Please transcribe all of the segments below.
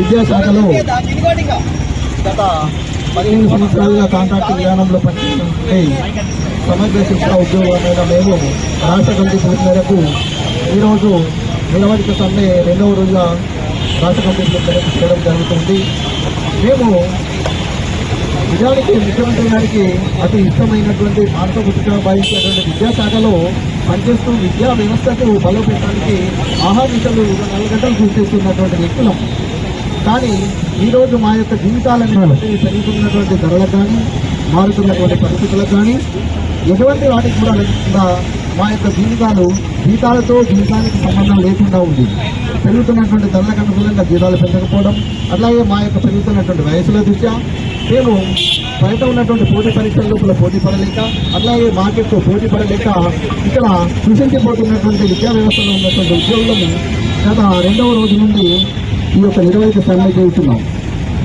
విద్యాశాఖలో గత 15 సంవత్సరాలుగా కాంట్రాక్ట్ విధానంలో పనిచేస్తుంటే సమగ్ర శిక్ష ఉద్యోగమైన మేము రాష్ట్ర కమిటీ పిలుపు మేరకు ఈరోజు నిలవడిక సమ్మె 2వ రోజుగా రాష్ట్ర కమిటీ పిలుపు చేయడం జరుగుతుంది. మేము నిజానికి ముఖ్యమంత్రి గారికి అతి ఇష్టమైనటువంటి పాఠ్యపుస్తకంగా భావించేటువంటి విద్యాశాఖలో పనిచేస్తూ విద్యా వ్యవస్థకు బలోపేతానికి ఆహార్నిశలు 4 గంటలు కృషి చేస్తున్నటువంటి వ్యక్తులం. కానీ ఈరోజు మా యొక్క జీవితాలను పెరుగుతున్నటువంటి ధరలకు కానీ మారుతున్నటువంటి పరిస్థితులకు కానీ ఎటువంటి వాటికి కూడా లేకుండా మా యొక్క జీతాలతో జీవితానికి సంబంధం లేకుండా ఉంది. పెరుగుతున్నటువంటి ధరలకు అనుకూలంగా జీతాలు పెంచకపోవడం, అట్లాగే మా యొక్క పెరుగుతున్నటువంటి వయసుల దృష్ట్యా మేము బయట ఉన్నటువంటి పోటీ పరీక్షల లోపల పోటీ పడలేక, అట్లాగే మార్కెట్తో పోటీ పడలేక ఇక్కడ సృష్టించిపోతున్నటువంటి విద్యా వ్యవస్థలో ఉన్నటువంటి ఉద్యోగులను గత 2వ రోజు నుండి ఈ యొక్క నిర్వహిత సమ్మె చేస్తున్నాం.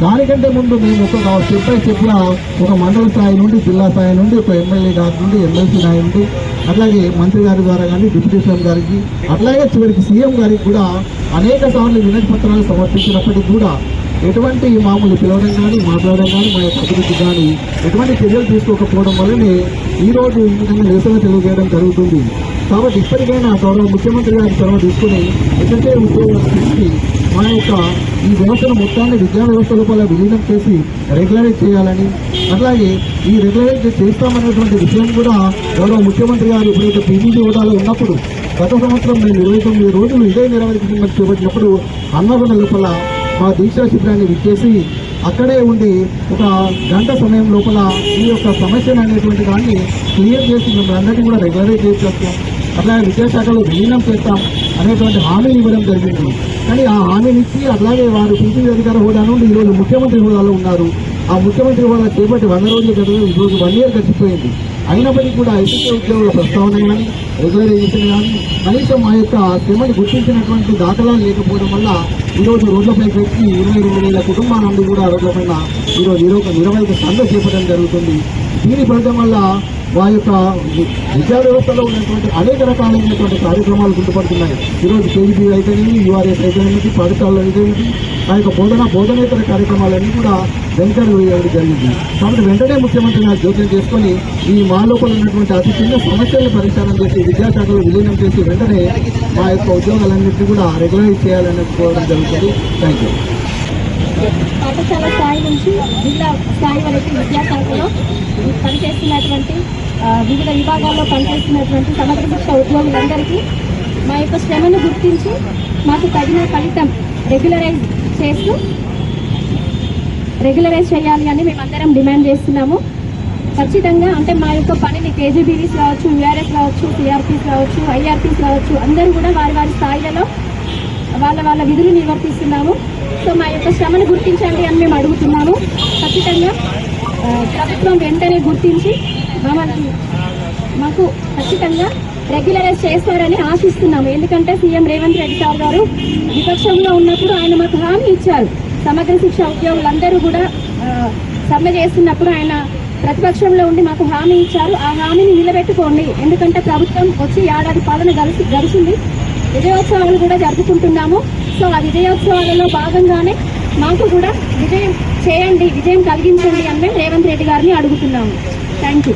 దానికంటే ముందు మేము ఒక స్టెప్ బై స్టెప్గా ఒక మండల స్థాయి నుండి జిల్లా స్థాయి నుండి ఒక ఎమ్మెల్యే గారి నుండి ఎమ్మెల్సీ స్థాయి నుండి అట్లాగే మంత్రి గారి ద్వారా కానీ డిప్యూటీ సీఎం గారికి అట్లాగే చివరికి సీఎం గారికి కూడా అనేక సార్లు వినతి పత్రాలు సమర్పించినప్పటికీ కూడా ఎటువంటి మామూలు పిలవడం కానీ మాట్లాడడం కానీ మా యొక్క అభివృద్ధి కానీ ఎటువంటి చర్యలు తీసుకోకపోవడం వల్లనే ఈరోజు ఈ విధంగా నిరసన తెలియజేయడం జరుగుతుంది. కాబట్టి ఇప్పటికైనా గౌరవ ముఖ్యమంత్రి గారి చొరవ తీసుకుని ఎస్ఎస్ఏ ఉద్యోగాలు తీసి మా యొక్క ఈ వ్యవస్థను మొత్తాన్ని విద్యా వ్యవస్థ లోపల విలీనం చేసి రెగ్యులరైజ్ చేయాలని, అట్లాగే ఈ రెగ్యులరైజ్ చేస్తామనేటువంటి విషయం కూడా గౌరవ ముఖ్యమంత్రి గారు ఎప్పుడైతే పీజీసీ హోదాలో ఉన్నప్పుడు గత సంవత్సరం మేము 29 రోజులు ఇదే నిరవధిక చేపట్టినప్పుడు హన్మకొండ లోపల మా దీక్షా శిబిరాన్ని విచ్చేసి అక్కడే ఉండి ఒక గంట సమయం లోపల ఈ యొక్క సమస్యను అనేటువంటి దాన్ని క్లియర్ చేసి మిమ్మల్ని అందరినీ కూడా రెగ్యులరైజ్ చేస్తాం, అట్లాగే విద్యాశాఖలో విలీనం చేస్తాం అనేటువంటి హామీని ఇవ్వడం జరిగింది. కానీ ఆ హామీని ఇచ్చి అట్లాగే వారు పీజీ అధికార హోదా నుండి ఈరోజు ముఖ్యమంత్రి హోదాలో ఉన్నారు. ఆ ముఖ్యమంత్రి హోదా చేపట్టి 100 రోజులు గత ఈరోజు 1 year గడిచిపోయింది. అయినప్పటికీ కూడా ఎస్ఎస్ఏ ఉద్యోగుల ప్రస్తావన కానీ రెగ్యులరైజేషన్ కానీ కనీసం మా యొక్క శ్రమను గుర్తించినటువంటి దాఖలాలు లేకపోవడం వల్ల ఈరోజు రోడ్లపైకి వచ్చి 22,000 కుటుంబాల నుండి కూడా రోడ్లపైన ఈరోజు నిరవధిక సమ్మె చేపట్టడం జరుగుతుంది. దీని ఫలితం వల్ల మా యొక్క విద్యా వ్యవస్థలో ఉన్నటువంటి అనేక రకాలైనటువంటి కార్యక్రమాలు గుర్తుపడుతున్నాయి. ఈరోజు కేజీబీ అయితేనేమి, యూఆర్ఎస్ అయితేనేమి, పాఠశాలలో అయితేనేమి, ఆ యొక్క బోధనేతర కార్యక్రమాలన్నీ కూడా వెంటనే వేయడం జరిగింది. కాబట్టి వెంటనే ముఖ్యమంత్రి గారు జోక్యం చేసుకొని ఈ మా లోపల ఉన్నటువంటి అతి చిన్న సమస్యలను పరిష్కారం చేసి విద్యాశాఖలో విలీనం చేసి వెంటనే మా యొక్క ఉద్యోగాలన్నింటినీ కూడా రెగ్యులరైజ్ చేయాలని కోరడం జరుగుతుంది. Thank you. పాఠశాల స్థాయి నుంచి జిల్లా స్థాయి వరకు విద్యాశాఖలో పనిచేస్తున్నటువంటి వివిధ విభాగాల్లో పనిచేస్తున్నటువంటి సమగ్ర శిక్ష ఉద్యోగులందరికీ మా యొక్క శ్రమను గుర్తించి మాకు తగిన ఫలితం రెగ్యులరైజ్ చేయాలి అని మేమందరం డిమాండ్ చేస్తున్నాము. ఖచ్చితంగా అంటే మా యొక్క పనిని కేజీబీవీస్ కావచ్చు, యూఆర్ఎస్ కావచ్చు, సిఆర్పీస్ కావచ్చు, ఐఆర్పీస్ కావచ్చు, అందరూ కూడా వారి స్థాయిలలో వాళ్ళ విధులు నిర్వర్తిస్తున్నాము. సో మా యొక్క శ్రమను గుర్తించండి అని మేము అడుగుతున్నాము. ఖచ్చితంగా ప్రభుత్వం వెంటనే గుర్తించి మాకు ఖచ్చితంగా రెగ్యులరైజ్ చేస్తారని ఆశిస్తున్నాము. ఎందుకంటే సీఎం రేవంత్ రెడ్డి సార్ గారు విపక్షంలో ఉన్నప్పుడు ఆయన మాకు హామీ ఇచ్చారు. సమగ్ర శిక్ష ఉద్యోగులందరూ కూడా సమ్మె చేస్తున్నప్పుడు ఆయన ప్రతిపక్షంలో ఉండి మాకు హామీ ఇచ్చారు. ఆ హామీని నిలబెట్టుకోండి, ఎందుకంటే ప్రభుత్వం వచ్చి 1 ఏడాది పాలన గడిచింది, విజయోత్సవాలు కూడా జరుపుకుంటున్నాము. సో ఆ విజయోత్సవాలలో భాగంగానే మాకు కూడా విజయం కలిగించండి అని మేము రేవంత్ రెడ్డి గారిని అడుగుతున్నాము. Thank you.